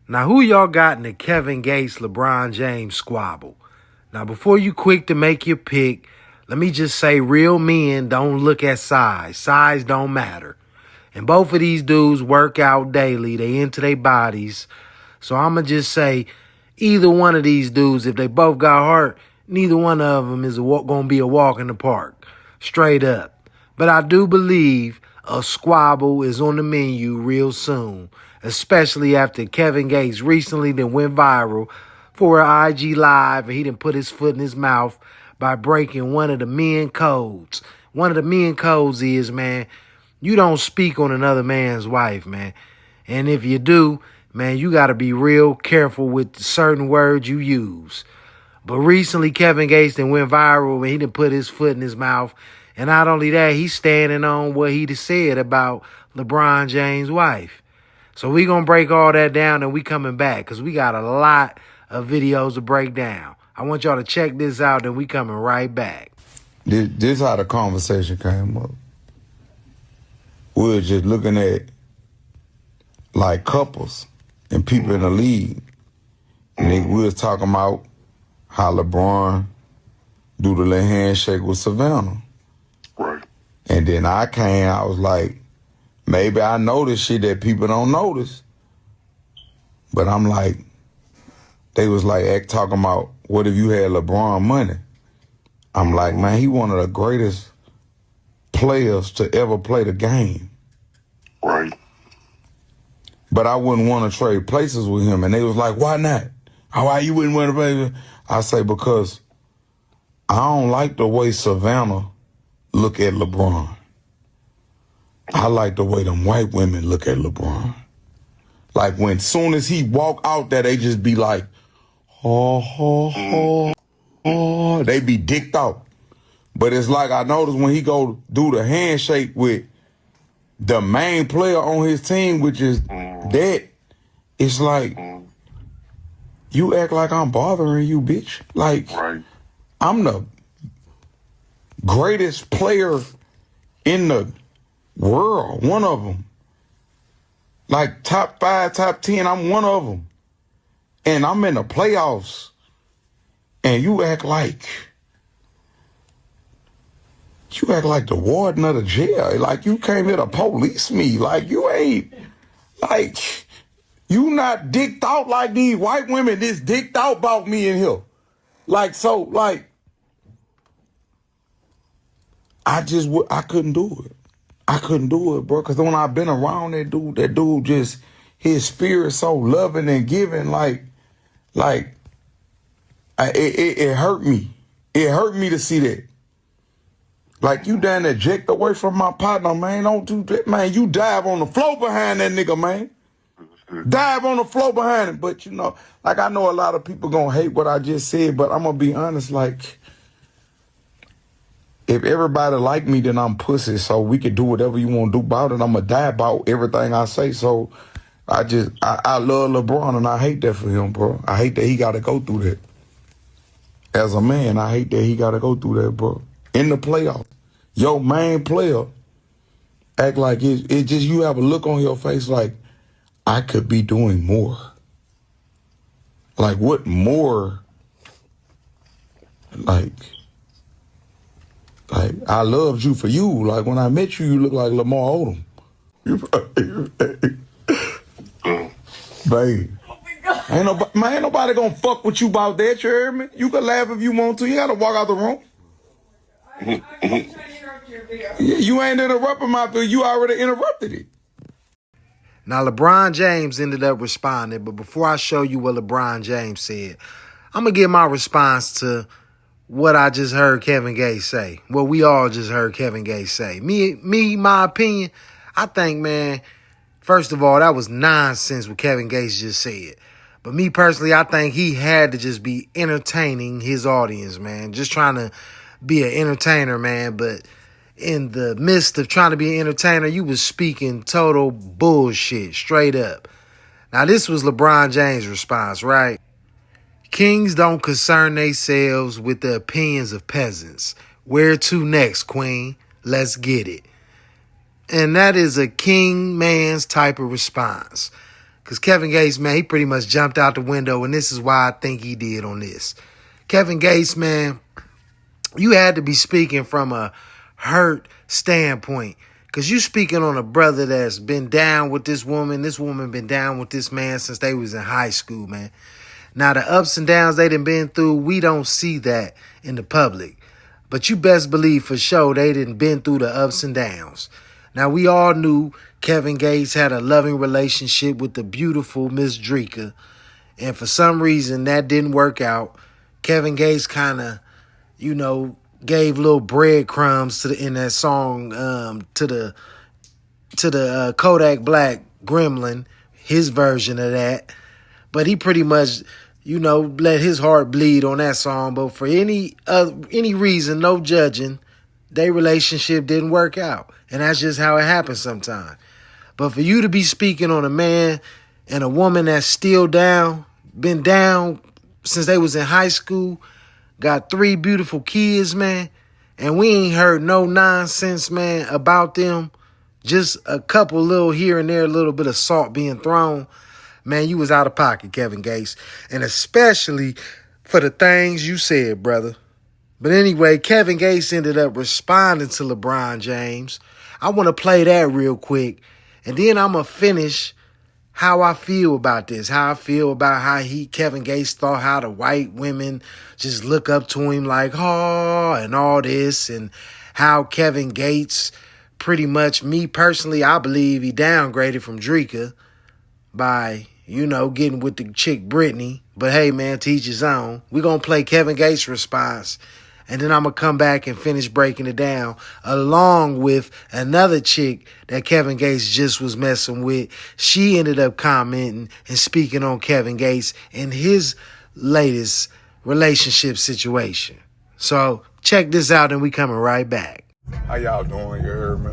Now, who y'all got in the Kevin Gates, LeBron James squabble? Now, before you quick to make your pick, let me just say real men don't look at size. Size don't matter. And both of these dudes work out daily. They into their bodies. So I'm going to just say either one of these dudes, if they both got heart, neither one of them is going to be a walk in the park. Straight up. But I do believe a squabble is on the menu real soon, especially after Kevin Gates recently then went viral for an IG Live and he done put his foot in his mouth by breaking one of the men codes. One of the men codes is, man, you don't speak on another man's wife, man. And if you do, man, you got to be real careful with certain words you use. But recently, Kevin Gates then went viral and he done put his foot in his mouth. And not only that, he's standing on what he said about LeBron James' wife. So we going to break all that down and we coming back because we got a lot of videos to break down. I want y'all to check this out and we coming right back. This how the conversation came up. We were just looking at like couples and people in the league. And we was talking about how LeBron do the little handshake with Savannah. Right. And then I was like, maybe I noticed shit that people don't notice. But I'm like, they was like talking about, what if you had LeBron money? I'm like, man, he one of the greatest players to ever play the game. Right. But I wouldn't want to trade places with him. And they was like, why not? Why you wouldn't want to play? I say, because I don't like the way Savannah look at LeBron. I like the way them white women look at LeBron. Like when soon as he walk out there, they just be like, oh. They be dicked out. But it's like I noticed when he go do the handshake with the main player on his team, which is that, it's like, you act like I'm bothering you, bitch. Like, Right. I'm the greatest player in the world, one of them. Like top 5, top 10, I'm one of them. And I'm in the playoffs. And you act like the warden of the jail. Like you came here to police me. Like you ain't, like, you not dicked out like these white women this dicked out about me in here. Like, so, like, I couldn't do it. I couldn't do it, bro. Because when I've been around that dude just, his spirit so loving and giving, it hurt me. It hurt me to see that. Like, you down there eject away from my partner, man. Don't do that, man. You dive on the floor behind that nigga, man. Dive on the floor behind him. But, you know, like, I know a lot of people gonna hate what I just said, but I'm gonna be honest, like, if everybody like me, then I'm pussy, so we can do whatever you want to do about it. I'm gonna die about everything I say, so I love LeBron, and I hate that for him, bro. I hate that he gotta go through that. As a man, I hate that he gotta go through that, bro. In the playoffs, your main player act like it just, you have a look on your face like, I could be doing more. Like, what more? Like, I loved you for you. Like, when I met you, you look like Lamar Odom. Babe. Ain't nobody gonna fuck with you about that, you heard me? You can laugh if you want to. You gotta walk out the room. I'm trying to interrupt your video. You ain't interrupting my video. You already interrupted it. Now, LeBron James ended up responding, but before I show you what LeBron James said, I'm going to give my response to what I just heard Kevin Gates say. What we all just heard Kevin Gates say. My opinion, I think, man, first of all, that was nonsense what Kevin Gates just said. But me personally, I think he had to just be entertaining his audience, man. Just trying to be an entertainer, man. But in the midst of trying to be an entertainer, you was speaking total bullshit, straight up. Now, this was LeBron James' response, right? Kings don't concern themselves with the opinions of peasants. Where to next, queen? Let's get it. And that is a king man's type of response. Because Kevin Gates, man, he pretty much jumped out the window, and this is why I think he did on this. Kevin Gates, man, you had to be speaking from a hurt standpoint. Because you speaking on a brother that's been down with this woman been down with this man since they was in high school, man. Now, the ups and downs they done been through, we don't see that in the public. But you best believe for sure they done been through the ups and downs. Now, we all knew Kevin Gates had a loving relationship with the beautiful Miss Drika. And for some reason, that didn't work out. Kevin Gates kind of, gave little breadcrumbs in that song to the Kodak Black Gremlin, his version of that. But he pretty much, let his heart bleed on that song. But for any reason, no judging, their relationship didn't work out. And that's just how it happens sometimes. But for you to be speaking on a man and a woman that's still down, been down since they was in high school, got 3 beautiful kids, man, and we ain't heard no nonsense, man, about them. Just a couple little here and there, a little bit of salt being thrown. Man, you was out of pocket, Kevin Gates, and especially for the things you said, brother. But anyway, Kevin Gates ended up responding to LeBron James. I want to play that real quick, and then I'm going to finish how I feel about this, how I feel about how Kevin Gates thought how the white women just look up to him like, oh, and all this, and how Kevin Gates pretty much, me personally, I believe he downgraded from Drika by, getting with the chick Brittany. But hey, man, to each his own. We're going to play Kevin Gates' response, and then I'm going to come back and finish breaking it down along with another chick that Kevin Gates just was messing with. She ended up commenting and speaking on Kevin Gates and his latest relationship situation. So check this out and we coming right back. How y'all doing? You heard me?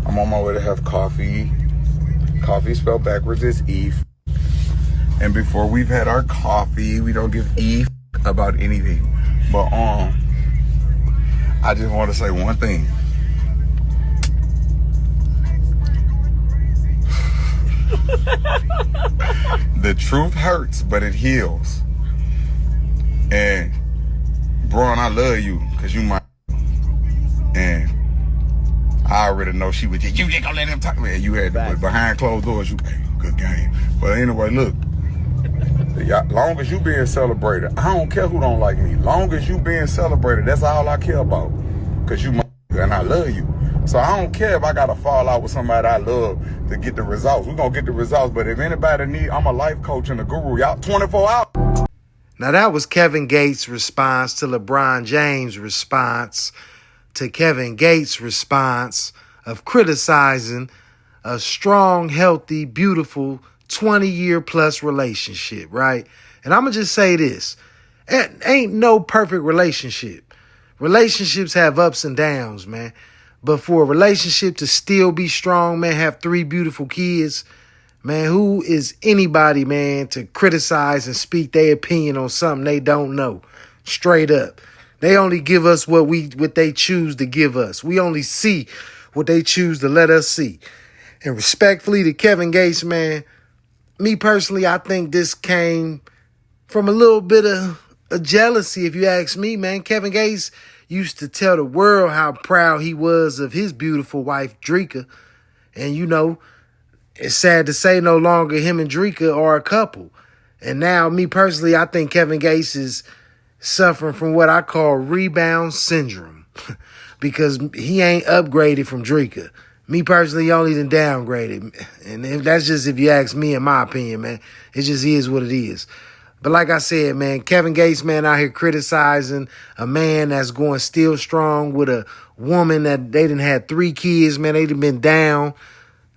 I'm on my way to have coffee. Coffee spelled backwards is Eve. And before we've had our coffee, we don't give Eve about anything. But I just want to say one thing. The truth hurts, but it heals. And Braun, I love you because you my. And I already know she was just, you ain't gonna let him talk. Man, you had to put behind closed doors. Hey, good game. But anyway, look. Long as you being celebrated, I don't care who don't like me. Long as you being celebrated, that's all I care about. Because you my and I love you. So I don't care if I got to fall out with somebody I love to get the results. We're going to get the results. But if anybody need, I'm a life coach and a guru. Y'all 24 hours. Now that was Kevin Gates' response to LeBron James' response to Kevin Gates' response of criticizing a strong, healthy, beautiful 20-year plus relationship, right? And I'm going to just say this. Ain't no perfect relationship. Relationships have ups and downs, man. But for a relationship to still be strong, man, have 3 beautiful kids, man, who is anybody, man, to criticize and speak their opinion on something they don't know? Straight up. They only give us what they choose to give us. We only see what they choose to let us see. And respectfully to Kevin Gates, man, me personally, I think this came from a little bit of a jealousy, if you ask me, man. Kevin Gates used to tell the world how proud he was of his beautiful wife, Drika. And, it's sad to say no longer him and Drika are a couple. And now, me personally, I think Kevin Gates is suffering from what I call rebound syndrome because he ain't upgraded from Drika. Me personally, only done downgraded. And that's just if you ask me, in my opinion, man. It just is what it is. But like I said, man, Kevin Gates, man, out here criticizing a man that's going still strong with a woman that they done had 3 kids, man. They done been down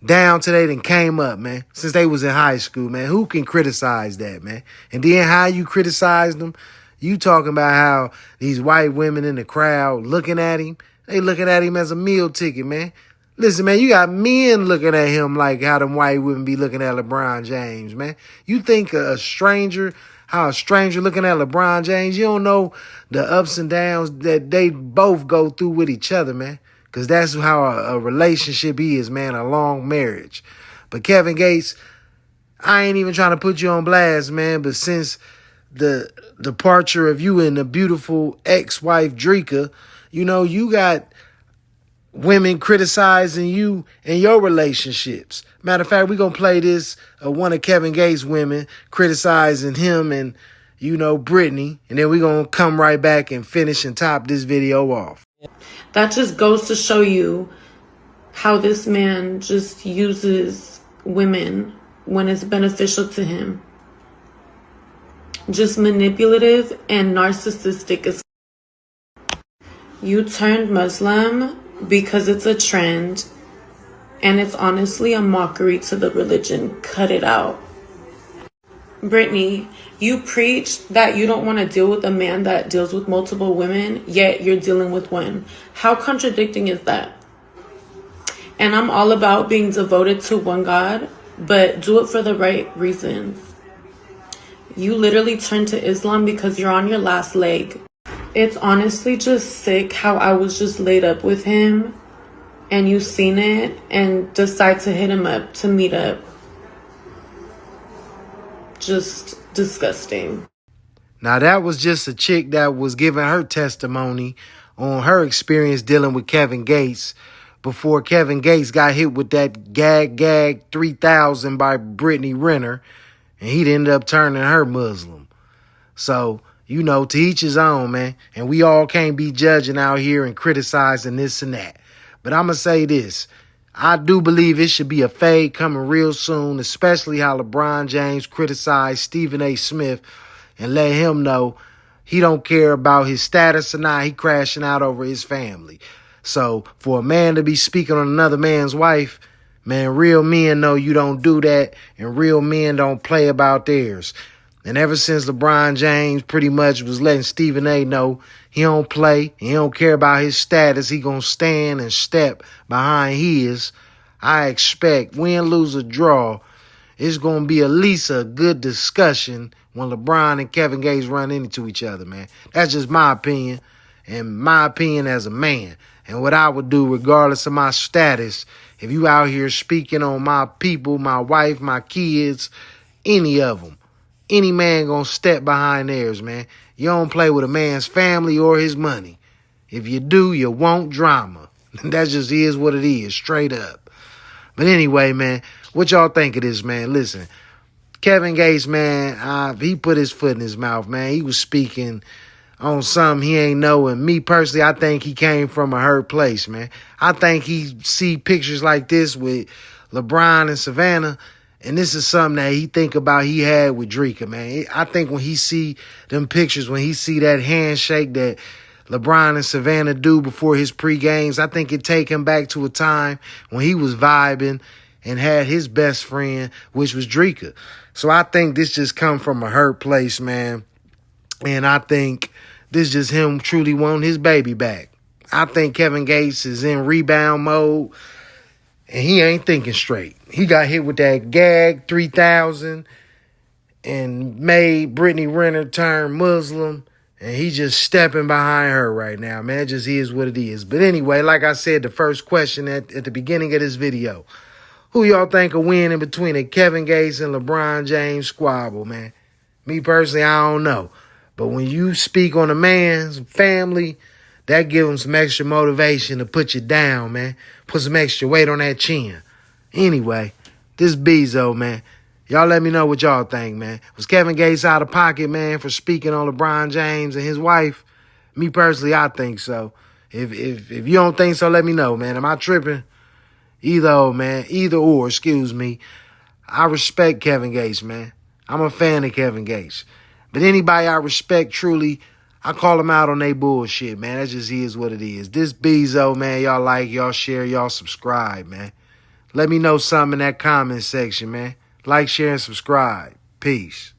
till they done came up, man, since they was in high school, man. Who can criticize that, man? And then how you criticize them, you talking about how these white women in the crowd looking at him, they looking at him as a meal ticket, man. Listen, man, you got men looking at him like how them white women be looking at LeBron James, man. You think how a stranger looking at LeBron James, you don't know the ups and downs that they both go through with each other, man. Because that's how a relationship is, man, a long marriage. But Kevin Gates, I ain't even trying to put you on blast, man, but since the departure of you and the beautiful ex-wife Drika, you know, you got women criticizing you and your relationships. Matter of fact, we're going to play this, one of Kevin Gates' women criticizing him and, you know, Brittany, and then we're going to come right back and finish and top this video off. That just goes to show you how this man just uses women when it's beneficial to him. Just manipulative and narcissistic as you turned Muslim because it's a trend and it's honestly a mockery to the religion. Cut it out. Brittany, you preach that you don't want to deal with a man that deals with multiple women, yet you're dealing with one. How contradicting is that? And I'm all about being devoted to one God, but do it for the right reasons. You literally turned to Islam because you're on your last leg. It's honestly just sick how I was just laid up with him and you seen it and decide to hit him up to meet up. Just disgusting. Now, that was just a chick that was giving her testimony on her experience dealing with Kevin Gates before Kevin Gates got hit with that gag 3000 by Brittany Renner, and he'd end up turning her Muslim. So, you know, to each his own, man. And we all can't be judging out here and criticizing this and that. But I'm going to say this. I do believe it should be a fade coming real soon, especially how LeBron James criticized Stephen A. Smith and let him know he don't care about his status or not. He crashing out over his family. So for a man to be speaking on another man's wife, man, real men know you don't do that, and real men don't play about theirs. And ever since LeBron James pretty much was letting Stephen A. know he don't play, he don't care about his status, he gonna stand and step behind his, I expect, win, lose, or draw, it's gonna be at least a good discussion when LeBron and Kevin Gates run into each other, man. That's just my opinion, and my opinion as a man. And what I would do regardless of my status, if you out here speaking on my people, my wife, my kids, any of them, any man gonna step behind theirs, man. You don't play with a man's family or his money. If you do, you want drama. That just is what it is, straight up. But anyway, man, what y'all think of this, man? Listen, Kevin Gates, man, he put his foot in his mouth, man. He was speaking on something he ain't know. And me personally, I think he came from a hurt place, man. I think he see pictures like this with LeBron and Savannah, and this is something that he think about he had with Drika, man. I think when he see them pictures, when he see that handshake that LeBron and Savannah do before his pre-games, I think it take him back to a time when he was vibing and had his best friend, which was Drika. So I think this just come from a hurt place, man. And I think this just him truly wanting his baby back. I think Kevin Gates is in rebound mode, and he ain't thinking straight. He got hit with that gag 3000 and made Brittany Renner turn Muslim, and he just stepping behind her right now, man. It just is what it is. But anyway, like I said, the first question at the beginning of this video, who y'all think will win in between a Kevin Gates and LeBron James squabble, man? Me personally, I don't know. But when you speak on a man's family, that gives him some extra motivation to put you down, man. Put some extra weight on that chin. Anyway, this Bezo, man. Y'all let me know what y'all think, man. Was Kevin Gates out of pocket, man, for speaking on LeBron James and his wife? Me personally, I think so. If you don't think so, let me know, man. Am I tripping? Either or, excuse me. I respect Kevin Gates, man. I'm a fan of Kevin Gates. But anybody I respect truly, I call them out on their bullshit, man. That just is what it is. This Bezo, man, y'all like, y'all share, y'all subscribe, man. Let me know something in that comment section, man. Like, share, and subscribe. Peace.